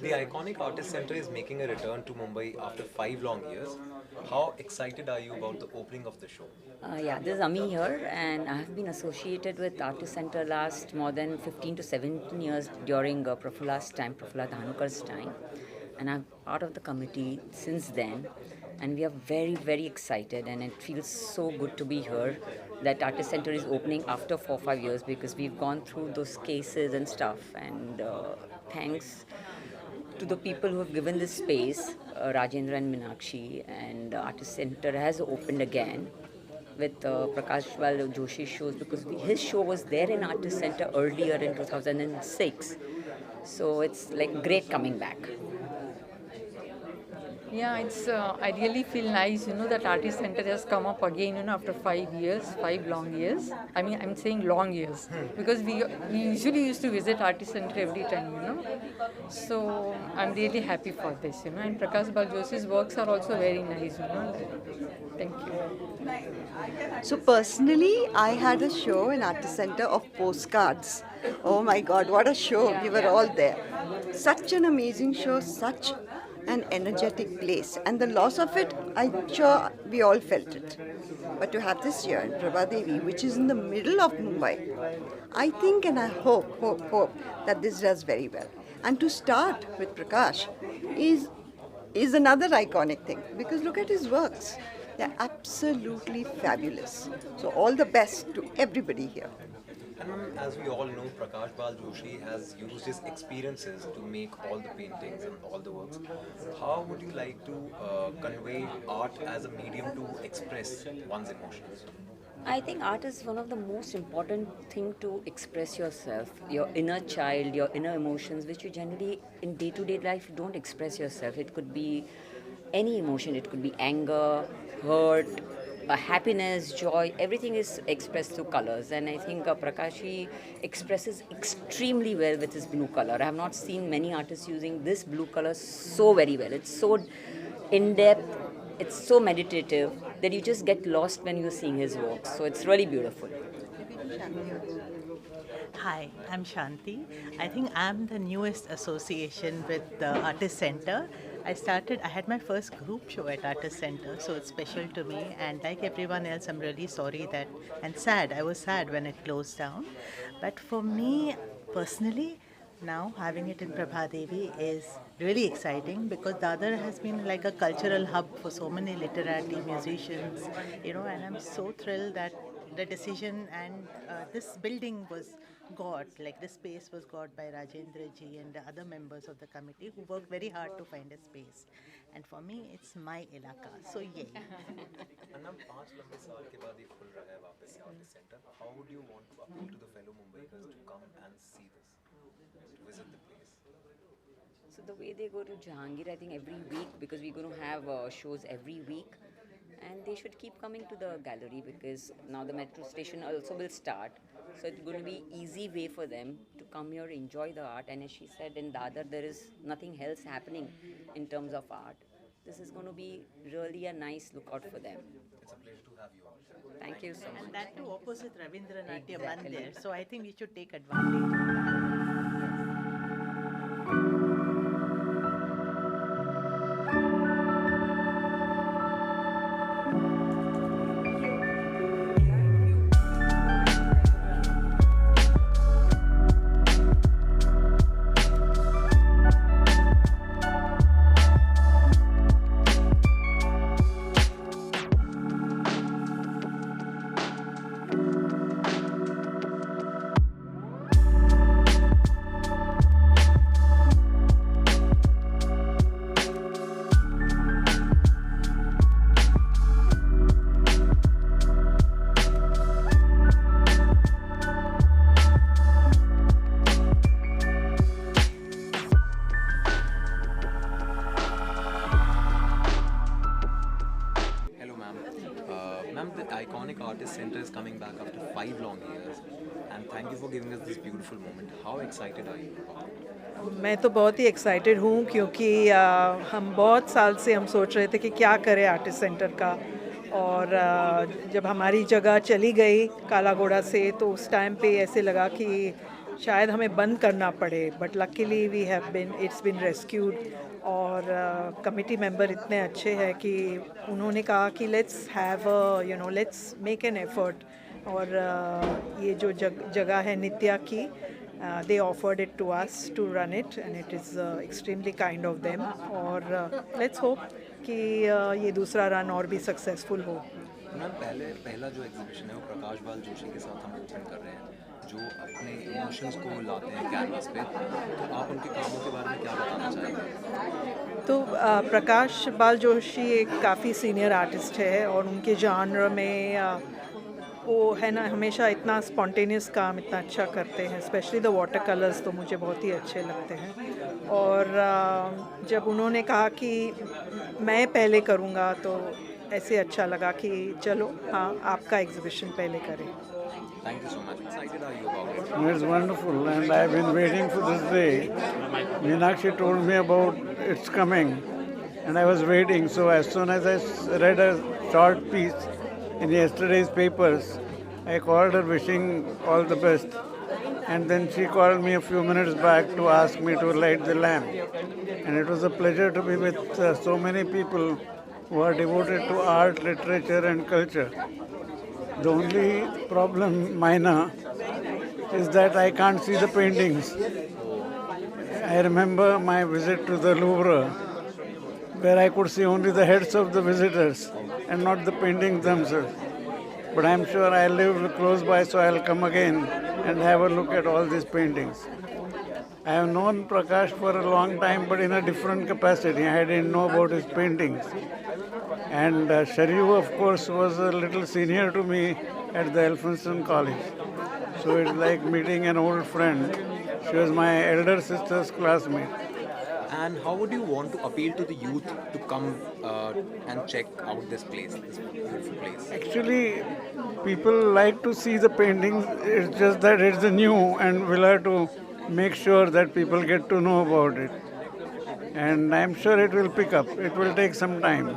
The iconic Artist Center is making a return to Mumbai after 5 long years. How excited are you about the opening of the show? Yeah, this is Ami here, and I have been associated with Artist Center last more than 15 to 17 years during Prafulla's time, Prafulla Dhanukar's time, and I'm part of the committee since then. And we are very, very excited, and it feels so good to be here. That Artist Center is opening after 4 5 years because we've gone through those cases and stuff, and thanks to the people who have given this space, Rajendra and Minakshi, and Artist Center has opened again with Prakash Joshi shows because his show was there in Artist Center earlier in 2006. So it's like great coming back. Yeah, it's. I really feel nice, that Artist Center has come up again, after 5 years, 5 long years. I mean, I'm saying long years because we usually used to visit Artist Center every time. So I'm really happy for this. And Prakash Baljoshi's works are also very nice. Thank you. So personally, I had a show in Artist Center of postcards. Oh my God, what a show! We were all there. Such an amazing show, such an energetic place, and the loss of it, I'm sure we all felt it. But to have this year in Prabhadevi, which is in the middle of Mumbai, I think and I hope that this does very well. And to start with Prakash is another iconic thing because look at his works. They're absolutely fabulous. So all the best to everybody here. And as we all know, Prakash Bal Joshi has used his experiences to make all the paintings and all the works. How would you like to convey art as a medium to express one's emotions? I think art is one of the most important thing to express yourself, your inner child, your inner emotions, which you generally in day-to-day life you don't express yourself. It could be any emotion. It could be anger, hurt, happiness, joy. Everything is expressed through colors, and I think Prakashi expresses extremely well with his blue color. I have not seen many artists using this blue color so very well. It's so in depth. It's so meditative that you just get lost when you're seeing his work. So it's really beautiful. Hi, I'm Shanti. I think I'm the newest association with the Artist Center. I had my first group show at Artist Center, so it's special to me. And like everyone else, I'm really sorry and sad. I was sad when it closed down. But for me personally, now having it in Prabhadevi is really exciting because Dadar has been like a cultural hub for so many literati, musicians, and I'm so thrilled that the decision and this building was got, like this space was got by Rajendra ji and the other members of the committee who worked very hard to find a space. And for me, it's my ilaka, so yay. And now, 5 लंबे साल के बाद ये खुल रहा है वापस से Artist Center. How would you want to appeal to the fellow Mumbaikars to come and see this, to visit the place? So the way they go to Jahangir, I think every week because we're going to have shows every week, and they should keep coming to the gallery because now the metro station also will start. So it's going to be easy way for them to come here, enjoy the art. And as she said, in Dadar there is nothing else happening in terms of art. This is going to be really a nice lookout for them. It's a pleasure to have you out. Thank you so And much. that too opposite Ravindranatya Exactly. Mandir, so I think we should take advantage of that. Hello, ma'am. Ma'am, the iconic Artist Center is coming back after 5 long years. And thank you for giving us this beautiful moment. How excited are you about it? मैं तो बहुत ही excited हूँ क्योंकि हम बहुत साल से हम सोच रहे थे कि क्या करें आर्टिस्ट सेंटर का और जब हमारी जगह चली गई काला घोड़ा से तो उस टाइम पे ऐसे लगा कि शायद हमें बंद करना पड़े, but luckily we have been it's been rescued. और कमिटी मेंबर इतने अच्छे हैं कि उन्होंने कहा कि let's have let's make an effort. और ये जो जगह है नित्या की, they offered it to us to run it, and it is extremely kind of them. और let's hope कि ये दूसरा रन और भी सक्सेसफुल हो। मैम पहला जो एग्जीबिशन है वो प्रकाश बाल जोशी के साथ हम ओपन कर रहे हैं, जो अपने इमोशंस को लाते हैं कैनवास पे, तो आप उनके कामों के बारे में क्या बताना चाहेंगे? तो प्रकाश बाल जोशी एक काफ़ी सीनियर आर्टिस्ट है, और उनके जानर में वो है ना, हमेशा इतना स्पॉन्टेनियस काम इतना अच्छा करते हैं। स्पेशली द वाटर कलर्स तो मुझे बहुत ही अच्छे लगते हैं। और जब उन्होंने कहा कि मैं पहले करूँगा, तो ऐसे अच्छा लगा कि चलो हाँ, आपका एग्जीबिशन पहले करें। Thank you so much. Excited are you about it? It's wonderful, and I've been waiting for this day. Meenakshi told me about its coming, and I was waiting. So as soon as I read a short piece in yesterday's papers, I called her wishing all the best. And then she called me a few minutes back to ask me to light the lamp. And it was a pleasure to be with so many people who are devoted to art, literature and culture. The only problem, minor, is that I can't see the paintings. I remember my visit to the Louvre, where I could see only the heads of the visitors and not the paintings themselves. But I'm sure I live close by, so I'll come again and have a look at all these paintings. I have known Prakash for a long time, but in a different capacity. I didn't know about his paintings. And Sharyu, of course, was a little senior to me at the Elphinstone College. So it's like meeting an old friend. She was my elder sister's classmate. And how would you want to appeal to the youth to come and check out this place, this beautiful place? Actually, people like to see the paintings. It's just that it's new, and we'll have to make sure that people get to know about it. And I'm sure it will pick up. It will take some time.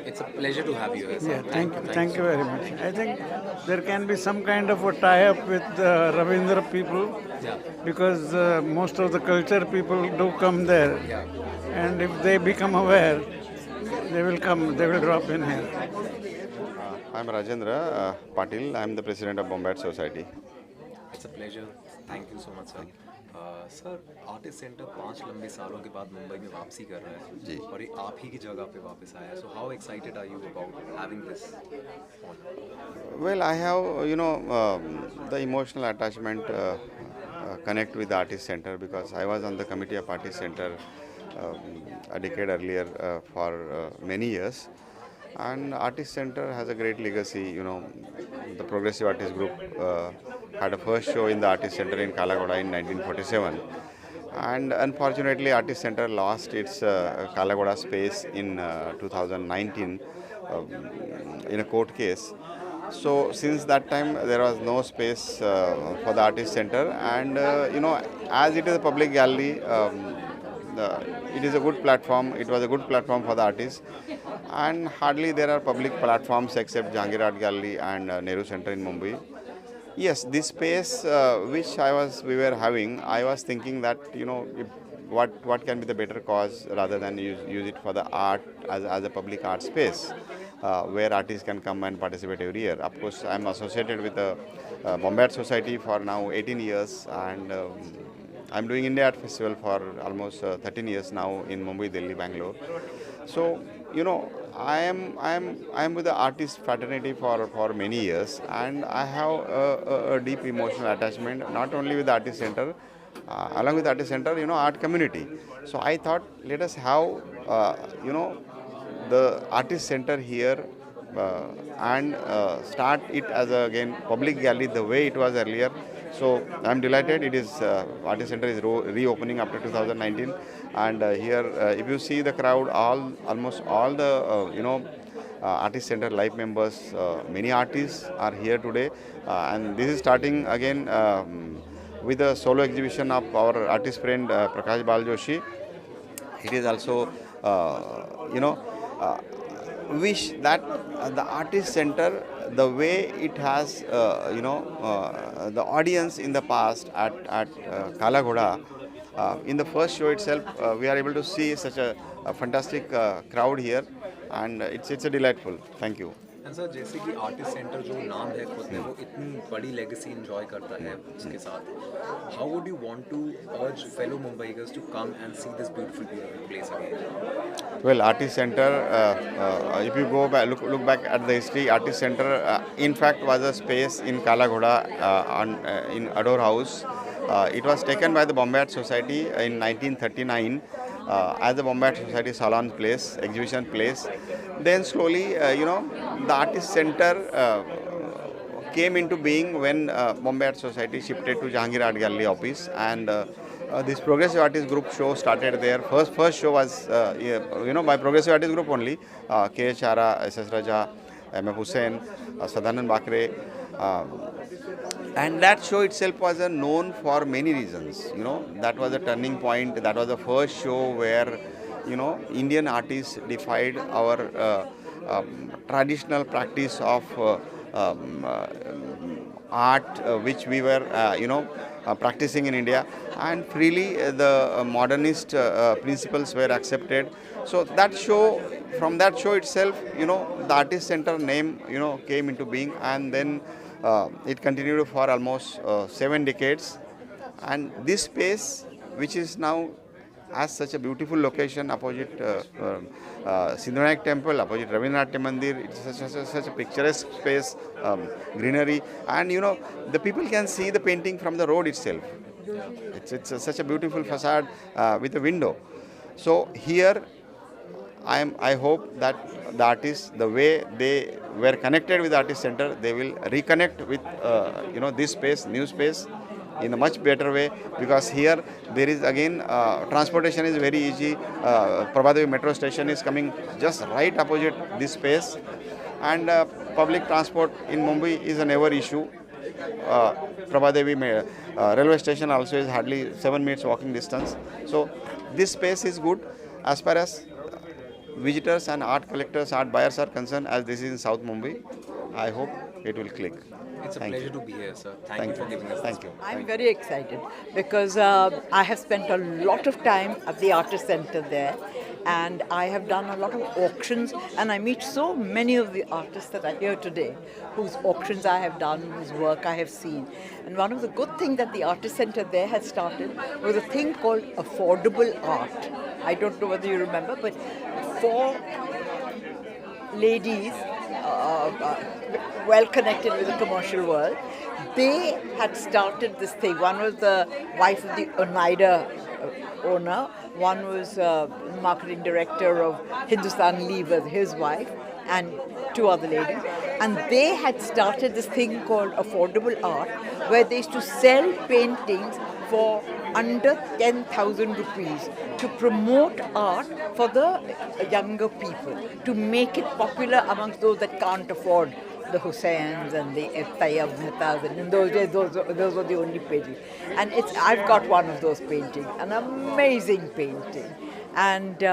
It's a pleasure to have you here, sir. Yeah, thank you very much. I think there can be some kind of a tie-up with the Ravindra people, Yeah. because most of the culture people do come there. Yeah. And if they become aware, they will come, they will drop in here. I'm Rajendra Patil. I'm the president of Bombay Society. It's a pleasure. Thank you so much, sir. Sir, artist centre 5 लंबे सालों के बाद मुंबई में वापसी कर रहा है जी। और ये आप ही की जगह पे वापस आया है. So how excited are you about having this honour? Well, I have, the emotional attachment connect with the Artist Center, because I was on the committee of Artist Center a decade earlier for many years. And Artist Center has a great legacy. The Progressive Artist Group had a first show in the Artist Center in Kalagoda in 1947. And unfortunately, Artist Center lost its Kalagoda space in 2019 in a court case. So since that time, there was no space for the Artist Center. And, as it is a public gallery, it is a good platform. It was a good platform for the artists. And hardly there are public platforms except Jahangir Art Gallery and Nehru Center in Mumbai. Yes, this space which we were having, I was thinking that, if, what can be the better cause rather than use it for the art as a public art space where artists can come and participate every year. Of course, I am associated with the Bombay Art Society for now 18 years, and I'm doing India Art Festival for almost 13 years now in Mumbai, Delhi, Bangalore. So, I am with the artist fraternity for many years, and I have a deep emotional attachment not only with the Artist Center, along with the Artist Center, art community. So I thought, let us have, the Artist Center here and start it as again public gallery the way it was earlier. So I'm delighted. It is Artist Center is reopening after 2019, and here if you see the crowd, almost all the Artist Center live members, many artists are here today, and this is starting again with a solo exhibition of our artist friend Prakash Bal Joshi. It is also wish that the artist center, the way it has, the audience in the past at Kala Ghoda, in the first show itself, we are able to see such a fantastic crowd here, and it's a delightful. Thank you. And sir जैसे कि artist centre जो नाम है खुद में वो इतनी बड़ी लेगेसी एंजॉय करता है उसके साथ, how would you want to urge fellow Mumbaikars to come and see this beautiful place again? Well, Artist Center, if you go back, look back at the history, Artist Center, in fact, was a space in Kala Ghoda, in Ador House. It was taken by the Bombay Art Society in 1939 as the Bombay Art Society salon place, exhibition place. Then slowly, the Artist Center came into being when Bombay Art Society shifted to Jahangir Art Gallery office, and this Progressive Artist Group show started there. First show was, by Progressive Artist Group only, K.H. Chara, S.S. Raja, M.F. Hussain, Sadanand Bakre. And that show itself was known for many reasons. That was a turning point. That was the first show where, Indian artists defied our traditional practice of art, which we were, practicing in India, and freely the modernist principles were accepted. So that show, from that show itself, the Artist Center name, came into being, and then it continued for almost 7 decades. And this space, which is now has such a beautiful location opposite Sindhanayak Temple, opposite Rabindranath Mandir, it's such a picturesque space, greenery, and the people can see the painting from the road itself. It's such a beautiful facade with a window. So here, I hope that the artists, the way they were connected with the Artist Center, they will reconnect with this space, new space, in a much better way, because here there is again transportation is very easy. Prabhadevi metro station is coming just right opposite this space, and public transport in Mumbai is a never issue. Prabhadevi railway station also is hardly 7 minutes walking distance. So this space is good as far as visitors and art collectors, art buyers are concerned, as this is in South Mumbai. I hope it will click. It's a Thank pleasure you. to be here, sir. Thank you for giving us Thank this. you. I'm very excited because I have spent a lot of time at the Artist Center there, and I have done a lot of auctions, and I meet so many of the artists that are here today whose auctions I have done, whose work I have seen. And one of the good things that the Artist Center there has started was a thing called affordable art. I don't know whether you remember, but 4 ladies well connected with the commercial world, they had started this thing. One was the wife of the Oneida owner, one was marketing director of Hindustan Lever, his wife, and 2 other ladies. And they had started this thing called affordable art, where they used to sell paintings for under 10,000 rupees to promote art for the younger people, to make it popular amongst those that can't afford the Hussains and the Tayyab Mehtas, and in those days those were the only paintings. And I've got one of those paintings, an amazing painting, and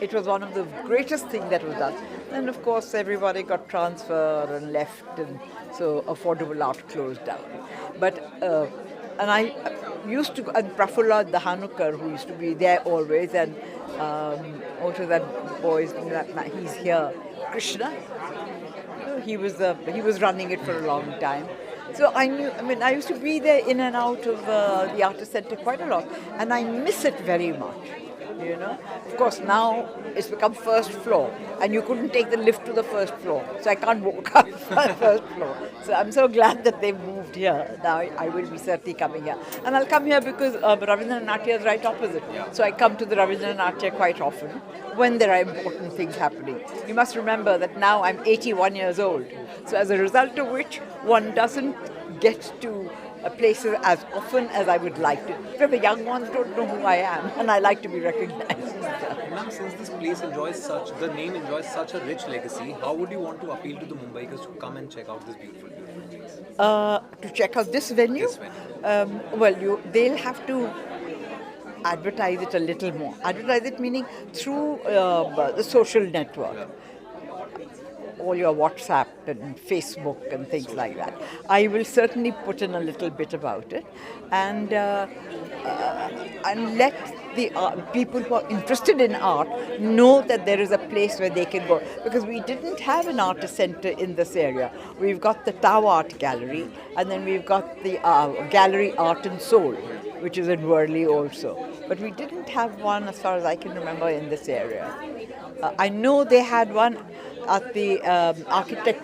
it was one of the greatest things that was done. And of course everybody got transferred and left, and so affordable art closed down. But and I used to, and Prafulla Dhanukkar, who used to be there always, and also that boy, he's here, Krishna. He was running it for a long time. So I used to be there in and out of the Artist Center quite a lot, and I miss it very much. Of course, now it's become first floor, and you couldn't take the lift to the first floor, so I can't walk up the first floor. So I'm so glad that they moved here. Now I will be certainly coming here, and I'll come here because Rabindranath Natya is right opposite. So I come to the Rabindranath Natya quite often when there are important things happening. You must remember that now I'm 81 years old, so as a result of which one doesn't get to places as often as I would like to. Because the young ones don't know who I am, and I like to be recognized. Ma'am, since this place the name enjoys such a rich legacy, how would you want to appeal to the Mumbaikars to come and check out this beautiful place? To check out this venue? This venue. They'll have to advertise it a little more. Advertise it meaning through the social network. all your WhatsApp and Facebook and things like that. I will certainly put in a little bit about it, and let the people who are interested in art know that there is a place where they can go. Because we didn't have an artist center in this area. We've got the Tau Art Gallery, and then we've got the Gallery Art and Soul, which is in Worli also. But we didn't have one, as far as I can remember, in this area. I know they had one at the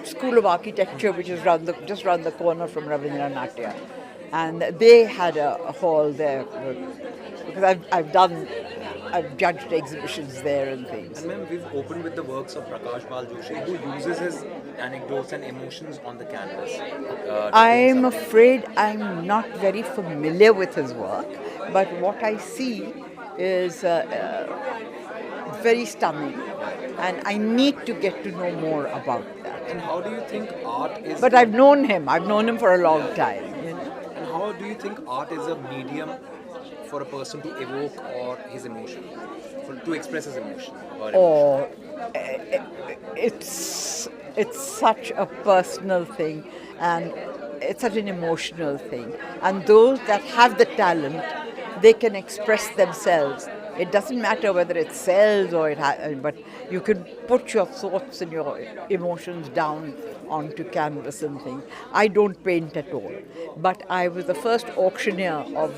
School of Architecture, which is just round the corner from Ravindra Natya. And they had a hall there, because I've judged exhibitions there and things. And ma'am, we've opened with the works of Prakash Bal Joshi, who uses his anecdotes and emotions on the canvas. I'm afraid I'm not very familiar with his work, but what I see is very stunning, and I need to get to know more about that. And how do you think art is... But I've known him for a long time. You know? And how do you think art is a medium for a person to evoke or his emotion, to express his emotion? Or it's such a personal thing, and it's such an emotional thing. And those that have the talent, they can express themselves. It doesn't matter whether it sells or but you can put your thoughts and your emotions down onto canvas and things. I don't paint at all, but I was the first auctioneer of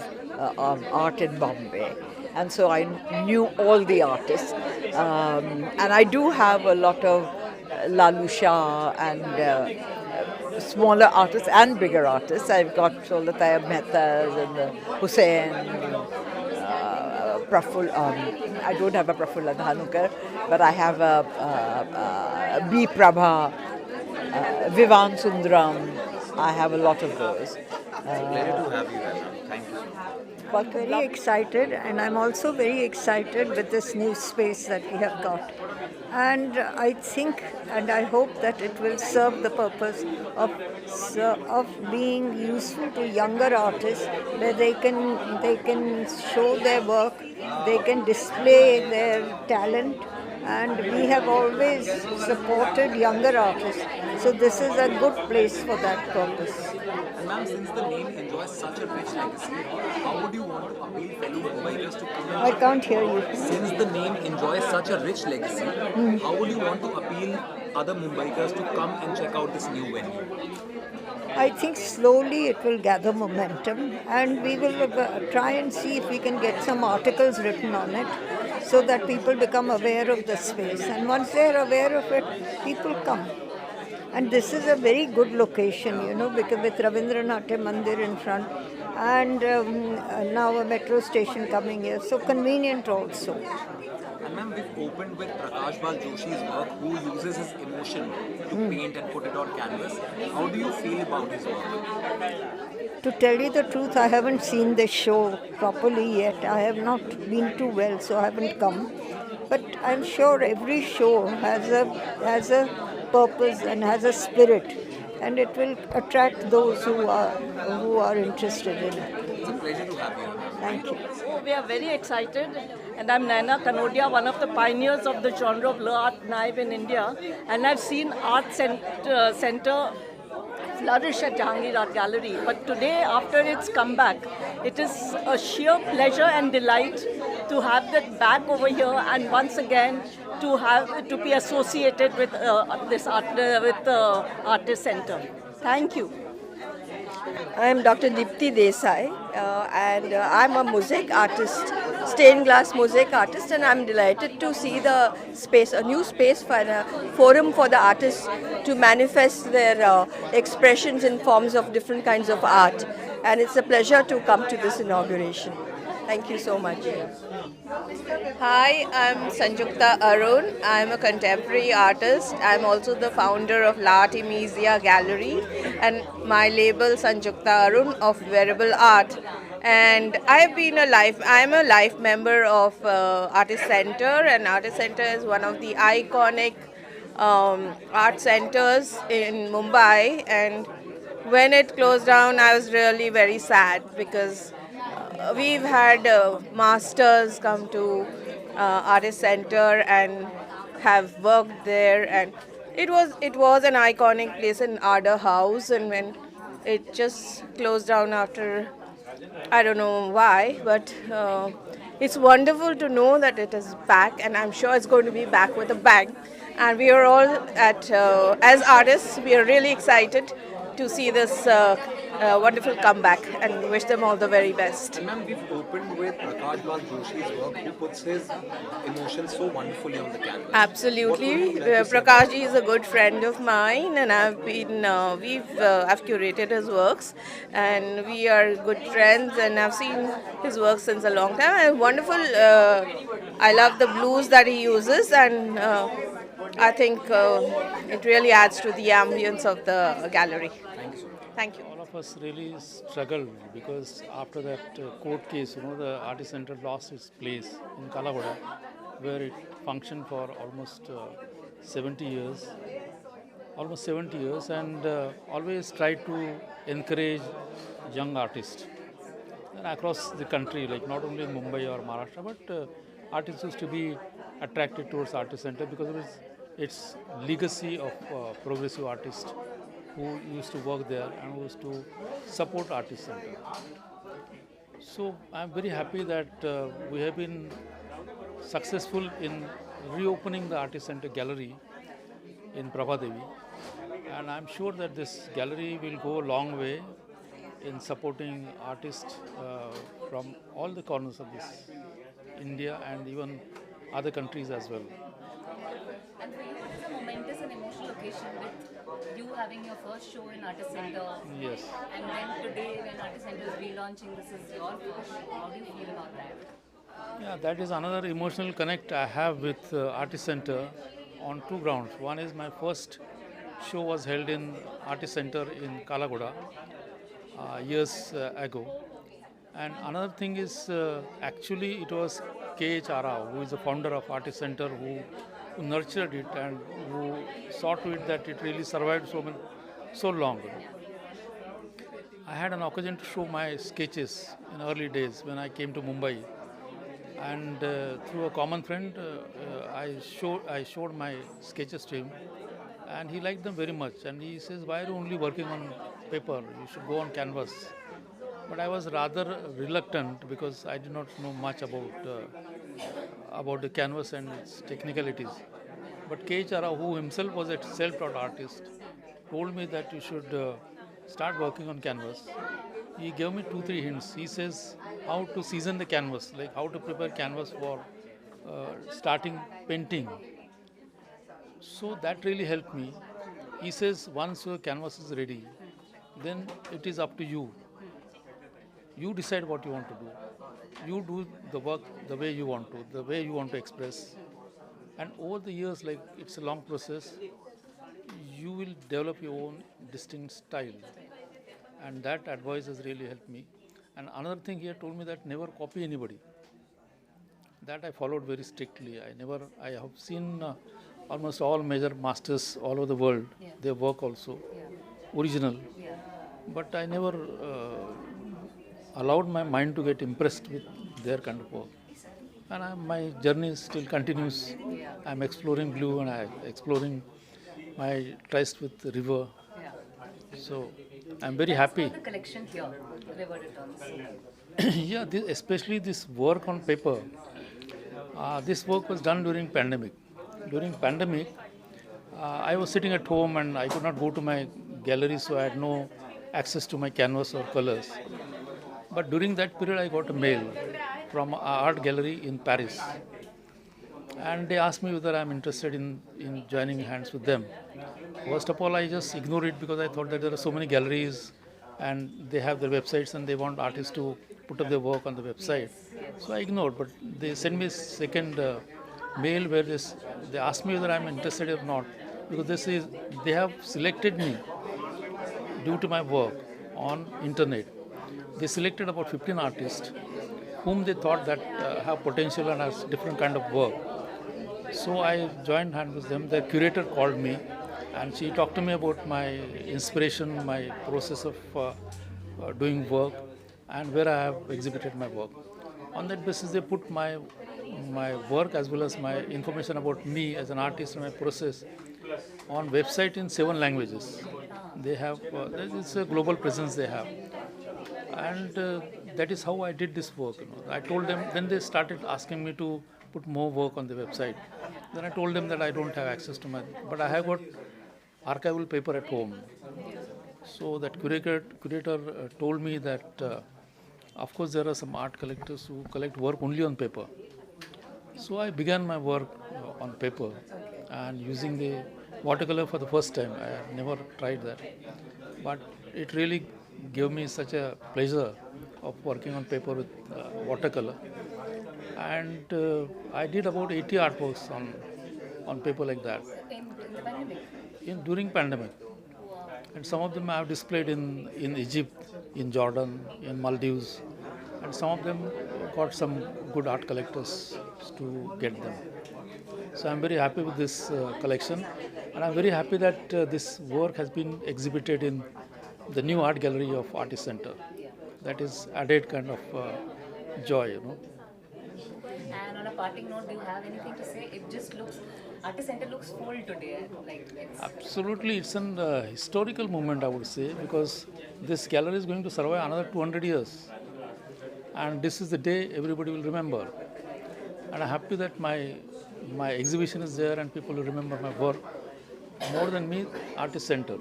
art in Bombay, and so I knew all the artists. And I do have a lot of Lalu Shah and smaller artists and bigger artists. I've got Solataya Mehtas and Hussain. Praful, I don't have a Prafulla Dhanukar, but I have a B. Prabha, Vivan Sundaram. I have a lot of those. It's a pleasure to have you here, ma'am. Thank you so much. Very excited, and I'm also very excited with this new space that we have got. And I think and I hope that it will serve the purpose of being useful to younger artists, where they can show their work, they can display their talent, and we have always supported younger artists. So this is a good place for that purpose. And ma'am, since the name enjoys such a rich legacy, how would you want to appeal fellow Mumbaiers to come I can't hear you. Since the name enjoys such a rich legacy, how would you want to appeal other Mumbaikars to come and check out this new venue? I think slowly it will gather momentum, and we will try and see if we can get some articles written on it so that people become aware of the space. And once they are aware of it, people come. And this is a very good location, because with Ravindra Mandir in front, and now a metro station coming here, so convenient also. And ma'am, we've opened with Prakash Bal Joshi's work, who uses his emotion to paint and put it on canvas. How do you feel about his work? To tell you the truth, I haven't seen the show properly yet. I have not been too well, so I haven't come. But I'm sure every show has a purpose and has a spirit, and it will attract those who are interested in it. It's a pleasure to have you. Thank you. Oh, we are very excited, and I'm Naina Kanodia, one of the pioneers of the genre of Art Naib in India, and I've seen Art Center flourish at Jahangir Art Gallery. But today, after its comeback, it is a sheer pleasure and delight to have that back over here, and once again to be associated with this Artist Center. Thank you. I am Dr. Dipti Desai, and I'm a mosaic artist, stained glass mosaic artist, and I'm delighted to see the space, a new space for a forum for the artists to manifest their expressions in forms of different kinds of art. And it's a pleasure to come to this inauguration. Thank you so much. Hi, I'm Sanjukta Arun. I'm a contemporary artist. I'm also the founder of La Artemisia Gallery and my label Sanjukta Arun of Wearable Art. And I'm a life member of Artist Center, and Artist Center is one of the iconic art centers in Mumbai. And when it closed down, I was really very sad because we've had masters come to Artist Center and have worked there, and It was an iconic place in Ardor House, and when it just closed down after, I don't know why, but it's wonderful to know that it is back, and I'm sure it's going to be back with a bang. And we are all as artists, we are really excited to see this wonderful comeback, and wish them all the very best. And ma'am, we've opened with Prakash Bal Joshi's work, who puts his emotions so wonderfully on the canvas. What Absolutely. would you like to say about Prakash ji is a good friend of mine, and I've curated his works, and we are good friends, and I've seen his work since a long time. And wonderful. I love the blues that he uses, and I think it really adds to the ambience of the gallery. Thank you. All of us really struggled because after that court case, the artist center lost its place in Kalagoda, where it functioned for almost 70 years, and always tried to encourage young artists and across the country, like not only in Mumbai or Maharashtra, but artists used to be attracted towards artist center because of its legacy of progressive artists who used to work there and who used to support artist center. So I'm very happy that we have been successful in reopening the artist center gallery in Prabhadevi, and I'm sure that this gallery will go a long way in supporting artists from all the corners of this India and even other countries as well. And for you, it is a momentous and emotional occasion with you having your first show in Artist Center. Yes. And then today, when Artist Center is relaunching, this is your first show. How do you feel about that? Yeah, that is another emotional connect I have with Artist Center on two grounds. One is my first show was held in Artist Center in Kalagoda years ago. And another thing is actually it was K.H. Rao, who is the founder of Artist Center, who nurtured it and who saw to it that it really survived so long. I had an occasion to show my sketches in early days when I came to Mumbai, and through a common friend, I showed my sketches to him, and he liked them very much. And he says, "Why are you only working on paper? You should go on canvas." But I was rather reluctant because I did not know much about the canvas and its technicalities. But K. Chara, who himself was a self-taught artist, told me that you should start working on canvas. He gave me 2-3 hints. He says how to season the canvas, like how to prepare canvas for starting painting. So that really helped me. He says once your canvas is ready, then it is up to you. You decide what you want to do. You do the work the way you want to, the way you want to express. And over the years, like it's a long process, you will develop your own distinct style. And that advice has really helped me. And another thing he had told me that never copy anybody. That I followed very strictly. I have seen almost all major masters all over the world, their work also, original. But I never allowed my mind to get impressed with their kind of work. And my journey still continues. I'm exploring blue and I'm exploring my tryst with the river. So I'm very happy. The collection here, River Returns. Yeah, especially this work on paper. This work was done during pandemic. During pandemic, I was sitting at home and I could not go to my gallery, so I had no access to my canvas or colors. But during that period, I got a mail from an art gallery in Paris. And they asked me whether I'm interested in joining hands with them. First of all, I just ignored it because I thought that there are so many galleries and they have their websites and they want artists to put up their work on the website. So I ignored, but they sent me a second mail where they asked me whether I'm interested or not, because they have selected me due to my work on internet. They selected about 15 artists whom they thought that have potential and has different kind of work. So I joined hands with them. The curator called me and she talked to me about my inspiration, my process of doing work and where I have exhibited my work. On that basis, they put my my work as well as my information about me as an artist and my process on website in 7 languages. They have, it's a global presence they have. And that is how I did this work. I told them, then they started asking me to put more work on the website. Then I told them that I don't have access to but I have got archival paper at home. So that curator told me that, of course, there are some art collectors who collect work only on paper. So I began my work on paper and using the watercolor for the first time. I have never tried that. But it really gave me such a pleasure of working on paper with watercolor. And I did about 80 artworks on paper like that. In the pandemic? During pandemic. And some of them I have displayed in Egypt, in Jordan, in Maldives. And some of them got some good art collectors to get them. So I'm very happy with this collection. And I'm very happy that this work has been exhibited in the new art gallery of Artist Center. That is added kind of joy, And on a parting note, do you have anything to say? It just looks, Artist Center looks full today. Like it's Absolutely, it's an historical moment, I would say, because this gallery is going to survive another 200 years. And this is the day everybody will remember. And I'm happy that my exhibition is there and people will remember my work. More than me, Artist Center,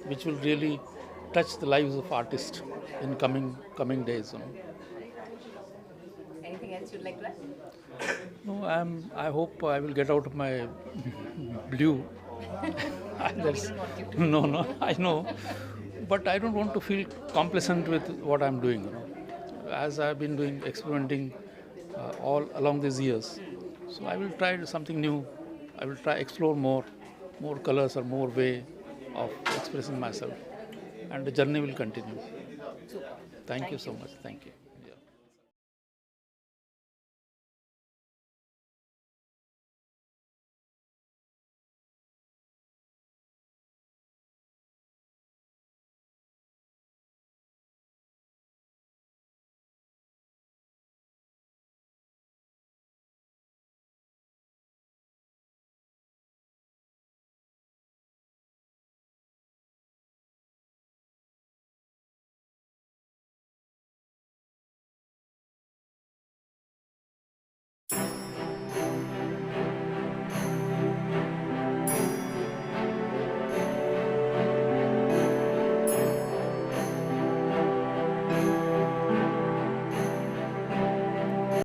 which will really touch the lives of artists in coming days. anything else you'd like to add? No, I hope I will get out of my blue. No, I know. But I don't want to feel complacent with what I'm doing. As I've been doing experimenting all along these years. So I will try something new. I will try explore more colors or more way of expressing myself. And the journey will continue. Thank you so much. Thank you.